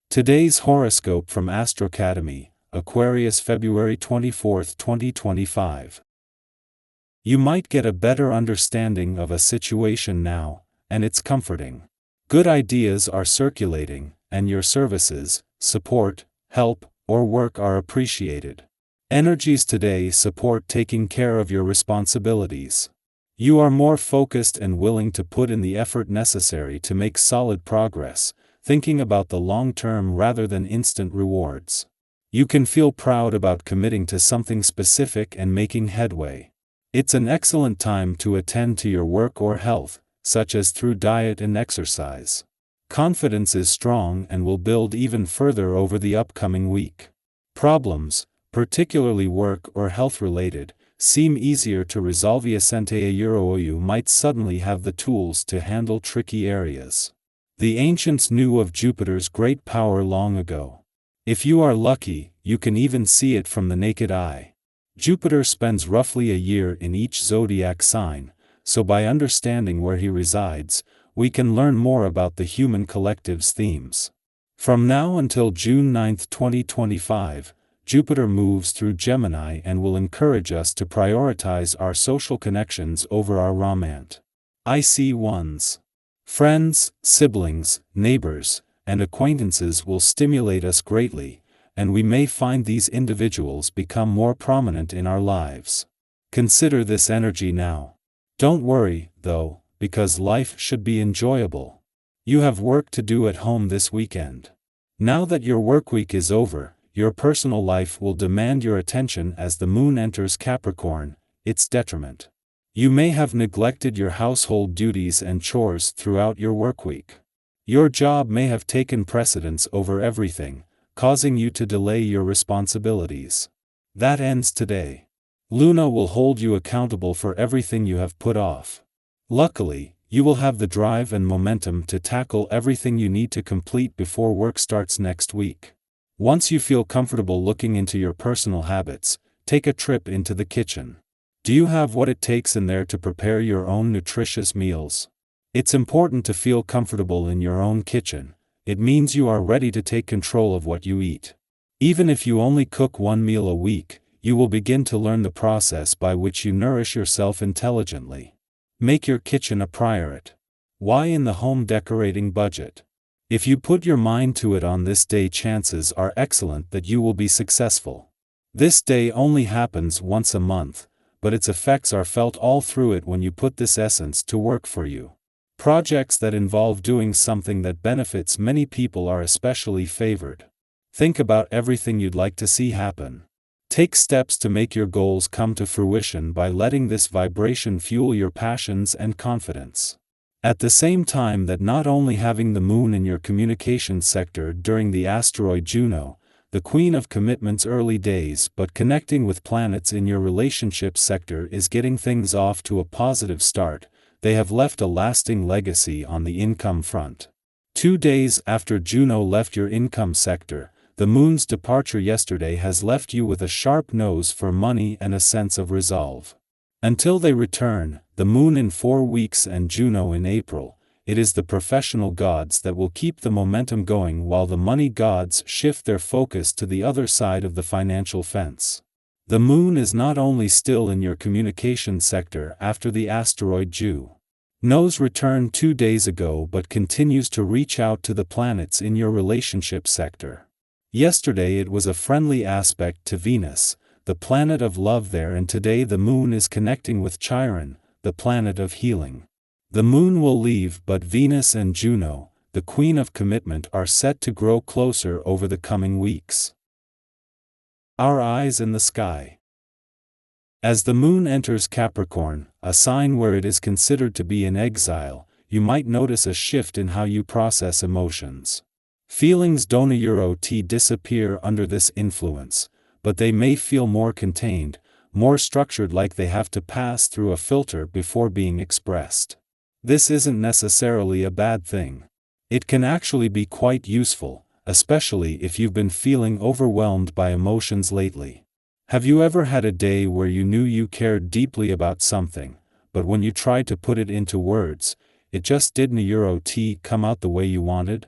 Today's horoscope from Astrocademy, Aquarius February 24, 2025. You might get a better understanding of a situation now, and it's comforting. Good ideas are circulating, and your services, support, help, or work are appreciated. Energies today support taking care of your responsibilities. You are more focused and willing to put in the effort necessary to make solid progress, thinking about the long term rather than instant rewards. You can feel proud about committing to something specific and making headway. It's an excellent time to attend to your work or health, such as through diet and exercise. Confidence is strong and will build even further over the upcoming week. Problems, particularly work or health related, seem easier to resolve. You might suddenly have the tools to handle tricky areas. The ancients knew of Jupiter's great power long ago. If you are lucky, you can even see it from the naked eye. Jupiter spends roughly a year in each zodiac sign, so by understanding where he resides, we can learn more about the human collective's themes. From now until June 9, 2025, Jupiter moves through Gemini and will encourage us to prioritize our social connections over our romance. ones. Friends, siblings, neighbors, and acquaintances will stimulate us greatly, and we may find these individuals become more prominent in our lives. Consider this energy now. Don't worry, though, because life should be enjoyable. You have work to do at home this weekend. Now that your workweek is over, your personal life will demand your attention as the moon enters Capricorn, its detriment. You may have neglected your household duties and chores throughout your workweek. Your job may have taken precedence over everything, causing you to delay your responsibilities. That ends today. Luna will hold you accountable for everything you have put off. Luckily, you will have the drive and momentum to tackle everything you need to complete before work starts next week. Once you feel comfortable looking into your personal habits, take a trip into the kitchen. Do you have what it takes in there to prepare your own nutritious meals? It's important to feel comfortable in your own kitchen. It means you are ready to take control of what you eat. Even if you only cook one meal a week, you will begin to learn the process by which you nourish yourself intelligently. Make your kitchen a priority. Why in the home decorating budget? If you put your mind to it on this day, chances are excellent that you will be successful. This day only happens once a month, but its effects are felt all through it when you put this essence to work for you. Projects that involve doing something that benefits many people are especially favored. Think about everything you'd like to see happen. Take steps to make your goals come to fruition by letting this vibration fuel your passions and confidence. At the same time that not only having the moon in your communication sector during the asteroid Juno, the queen of commitment's early days, but connecting with planets in your relationship sector is getting things off to a positive start. They have left a lasting legacy on the income front. 2 days after Juno left your income sector, the moon's departure yesterday has left you with a sharp nose for money and a sense of resolve. Until they return, the moon in 4 weeks and Juno in April, it is the professional gods that will keep the momentum going while the money gods shift their focus to the other side of the financial fence. The moon is not only still in your communication sector after the asteroid Juno's return 2 days ago but continues to reach out to the planets in your relationship sector. Yesterday it was a friendly aspect to Venus, the planet of love there, and today the moon is connecting with Chiron, the planet of healing. The moon will leave, but Venus and Juno, the queen of commitment, are set to grow closer over the coming weeks. Our eyes in the sky. As the moon enters Capricorn, a sign where it is considered to be in exile, you might notice a shift in how you process emotions. Feelings don't disappear under this influence, but they may feel more contained, more structured, like they have to pass through a filter before being expressed. This isn't necessarily a bad thing. It can actually be quite useful, especially if you've been feeling overwhelmed by emotions lately. Have you ever had a day where you knew you cared deeply about something, but when you tried to put it into words, it just didn't come out the way you wanted?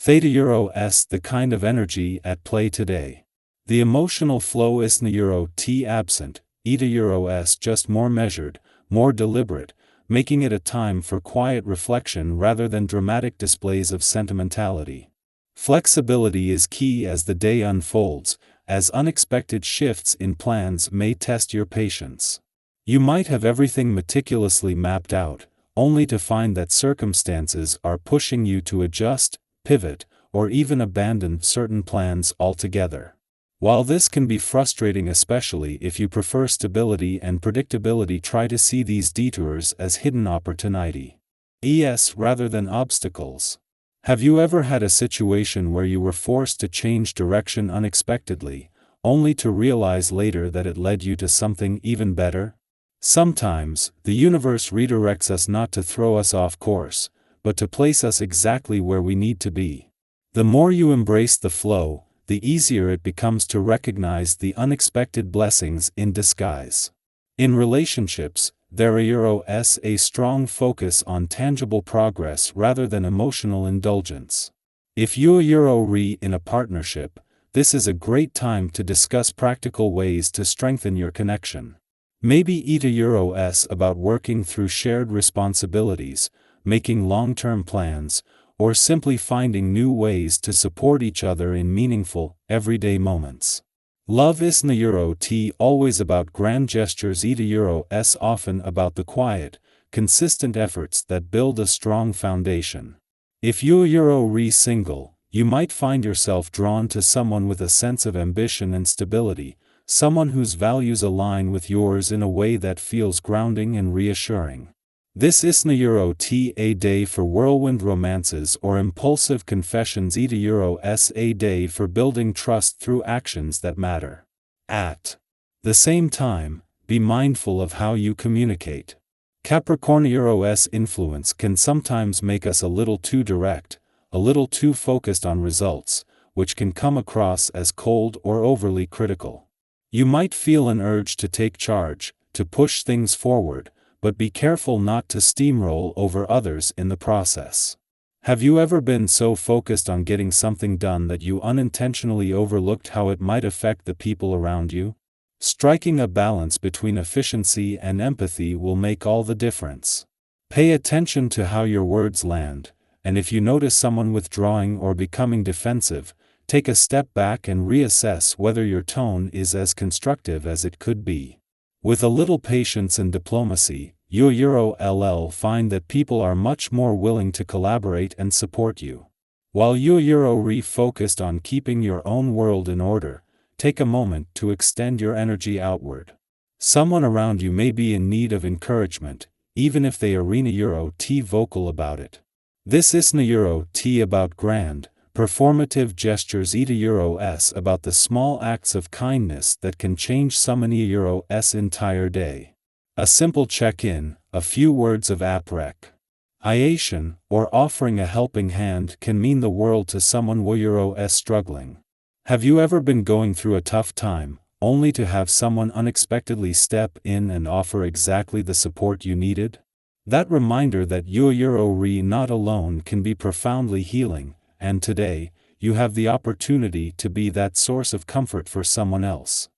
Theta Euro S the kind of energy at play today. The emotional flow is the Euro T absent, Eta Euro S just more measured, more deliberate, making it a time for quiet reflection rather than dramatic displays of sentimentality. Flexibility is key as the day unfolds, as unexpected shifts in plans may test your patience. You might have everything meticulously mapped out, only to find that circumstances are pushing you to adjust, pivot, or even abandon certain plans altogether. While this can be frustrating, especially if you prefer stability and predictability, try to see these detours as hidden opportunity. Rather than obstacles. Have you ever had a situation where you were forced to change direction unexpectedly, only to realize later that it led you to something even better? Sometimes, the universe redirects us not to throw us off course, but to place us exactly where we need to be. The more you embrace the flow, the easier it becomes to recognize the unexpected blessings in disguise. In relationships, there is a strong focus on tangible progress rather than emotional indulgence. If you are in a partnership, this is a great time to discuss practical ways to strengthen your connection. Maybe Eta about working through shared responsibilities, making long-term plans, or simply finding new ways to support each other in meaningful, everyday moments. Love is always about grand gestures. Eta often about the quiet, consistent efforts that build a strong foundation. If you are single, you might find yourself drawn to someone with a sense of ambition and stability, someone whose values align with yours in a way that feels grounding and reassuring. This is a day for whirlwind romances or impulsive confessions. Eta a day for building trust through actions that matter. At the same time, be mindful of how you communicate. Capricorn influence can sometimes make us a little too direct, a little too focused on results, which can come across as cold or overly critical. You might feel an urge to take charge, to push things forward, but be careful not to steamroll over others in the process. Have you ever been so focused on getting something done that you unintentionally overlooked how it might affect the people around you? Striking a balance between efficiency and empathy will make all the difference. Pay attention to how your words land, and if you notice someone withdrawing or becoming defensive, take a step back and reassess whether your tone is as constructive as it could be. With a little patience and diplomacy, you'll find that people are much more willing to collaborate and support you. While you're focused on keeping your own world in order, take a moment to extend your energy outward. Someone around you may be in need of encouragement, even if they are vocal about it. This isn't about grand, performative gestures. Eta about the small acts of kindness that can change someone's entire day. A simple check-in, a few words of appreciation, or offering a helping hand can mean the world to someone who's struggling. Have you ever been going through a tough time, only to have someone unexpectedly step in and offer exactly the support you needed? That reminder that you're not alone can be profoundly healing, and today, you have the opportunity to be that source of comfort for someone else.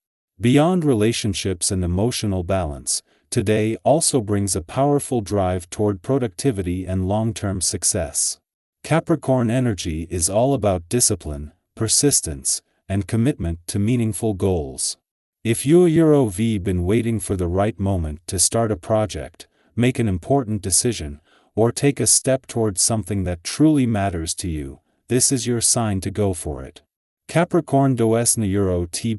Beyond relationships and emotional balance, today also brings a powerful drive toward productivity and long-term success. Capricorn energy is all about discipline, persistence, and commitment to meaningful goals. If you've been waiting for the right moment to start a project, make an important decision, or take a step towards something that truly matters to you, this is your sign to go for it. Capricorn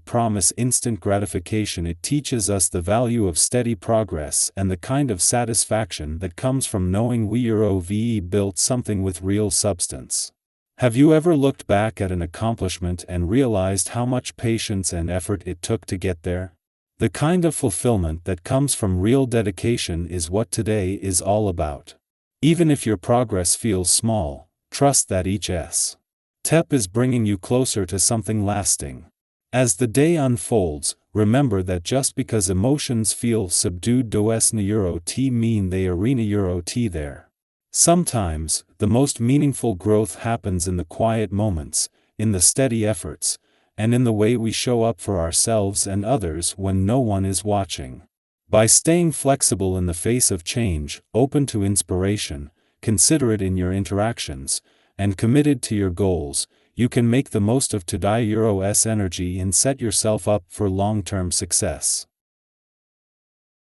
promise instant gratification. It teaches us the value of steady progress and the kind of satisfaction that comes from knowing we built something with real substance. Have you ever looked back at an accomplishment and realized how much patience and effort it took to get there? The kind of fulfillment that comes from real dedication is what today is all about. Even if your progress feels small, trust that each step is bringing you closer to something lasting. As the day unfolds, remember that just because emotions feel subdued doesn't mean they are there. Sometimes, the most meaningful growth happens in the quiet moments, in the steady efforts, and in the way we show up for ourselves and others when no one is watching. By staying flexible in the face of change, open to inspiration, considerate in your interactions, and committed to your goals, you can make the most of today's energy and set yourself up for long-term success.